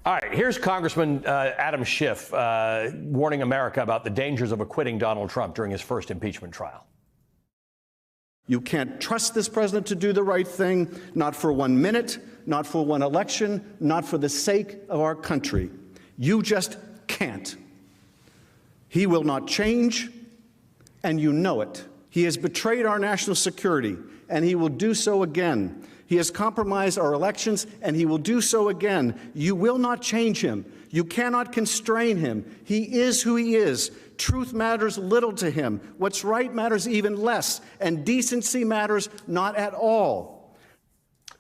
All right, here's Congressman Adam Schiff warning America about the dangers of acquitting Donald Trump during his first impeachment trial. You can't trust this president to do the right thing, not for 1 minute, not for one election, not for the sake of our country. You just can't. He will not change, and you know it. He has betrayed our national security, and he will do so again. He has compromised our elections, and he will do so again. You will not change him. You cannot constrain him. He is who he is. Truth matters little to him. What's right matters even less, and decency matters not at all.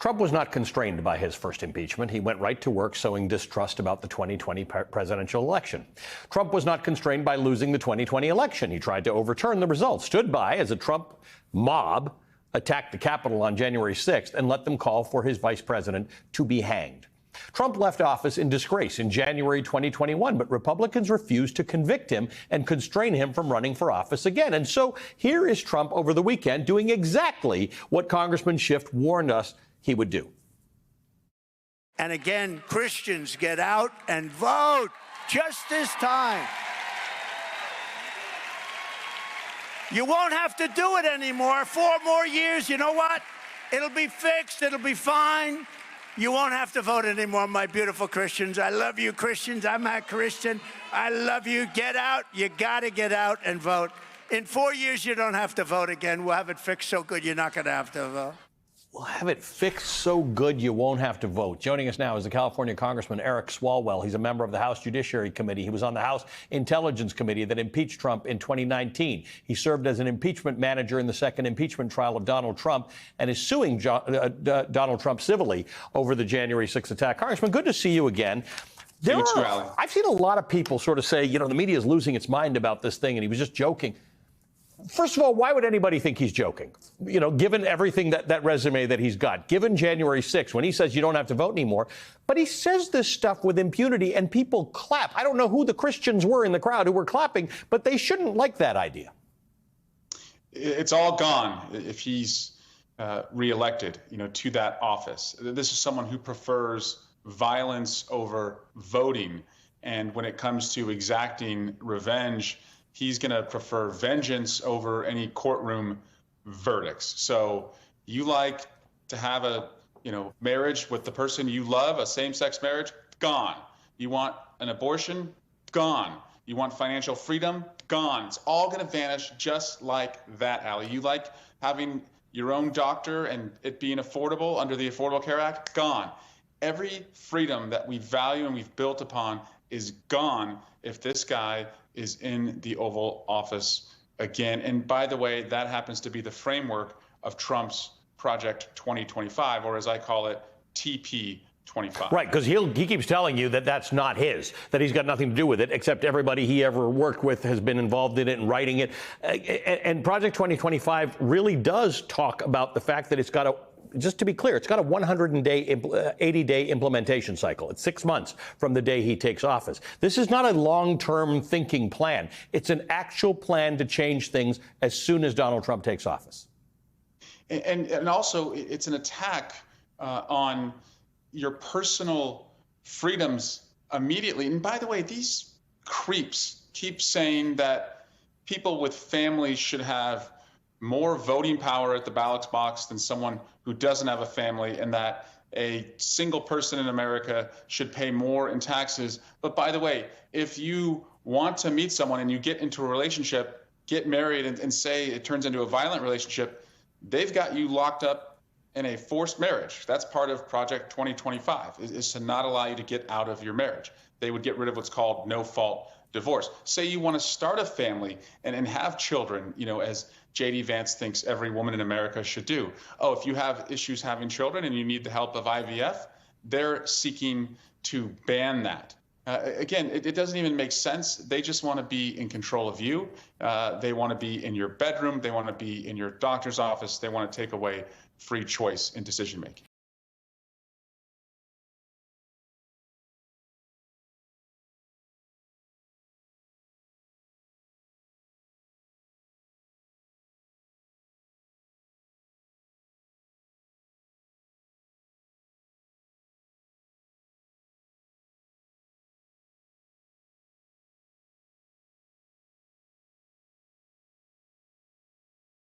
Trump was not constrained by his first impeachment. He went right to work sowing distrust about the 2020 presidential election. Trump was not constrained by losing the 2020 election. He tried to overturn the results, stood by as a Trump mob attacked the Capitol on January 6th and let them call for his vice president to be hanged. Trump left office in disgrace in January 2021, but Republicans refused to convict him and constrain him from running for office again. And so here is Trump over the weekend doing exactly what Congressman Schiff warned us he would do. And again, Christians, get out and vote just this time. You won't have to do it anymore. 4 more years, you know what? It'll be fixed. It'll be fine. You won't have to vote anymore, my beautiful Christians. I love you, Christians. I'm a Christian. I love you. Get out. You got to get out and vote. In 4 years, you don't have to vote again. We'll have it fixed so good you're not going to have to vote. We'll have it fixed so good you won't have to vote. Joining us now is the California Congressman Eric Swalwell. He's a member of the House Judiciary Committee. He was on the House Intelligence Committee that impeached Trump in 2019. He served as an impeachment manager in the second impeachment trial of Donald Trump and is suing Donald Trump civilly over the January 6th attack. Congressman, good to see you again. I've seen a lot of people sort of say, you know, the media is losing its mind about this thing and he was just joking. First of all, why would anybody think he's joking? You know, given everything that resume that he's got, given January 6th, when he says you don't have to vote anymore, but he says this stuff with impunity and people clap. I don't know who the Christians were in the crowd who were clapping, but they shouldn't like that idea. It's all gone if he's reelected, you know, to that office. This is someone who prefers violence over voting. And when it comes to exacting revenge, he's going to prefer vengeance over any courtroom verdicts. So you like to have a, marriage with the person you love, a same-sex marriage? Gone. You want an abortion? Gone. You want financial freedom? Gone. It's all going to vanish just like that, Allie. You like having your own doctor and it being affordable under the Affordable Care Act? Gone. Every freedom that we value and we've built upon is gone if this guy is in the Oval Office again. And by the way, that happens to be the framework of Trump's Project 2025, or as I call it, TP25. Right, because he keeps telling you that that's not his, that he's got nothing to do with it, except everybody he ever worked with has been involved in it and writing it. And Project 2025 really does talk about the fact that it's got a, just to be clear, it's got a 80-day implementation cycle. It's 6 months from the day he takes office. This is not a long-term thinking plan. It's an actual plan to change things as soon as Donald Trump takes office. And also, it's an attack on your personal freedoms immediately. And by the way, these creeps keep saying that people with families should have more voting power at the ballot box than someone who doesn't have a family, and that a single person in America should pay more in taxes. But by the way, if you want to meet someone and you get into a relationship, get married, and say it turns into a violent relationship, they've got you locked up in a forced marriage. That's part of Project 2025, is to not allow you to get out of your marriage. They would get rid of what's called no-fault divorce. Say you want to start a family and have children, as J.D. Vance thinks every woman in America should do. Oh, if you have issues having children and you need the help of IVF, they're seeking to ban that. Again, it doesn't even make sense. They just want to be in control of you. They want to be in your bedroom. They want to be in your doctor's office. They want to take away free choice in decision making.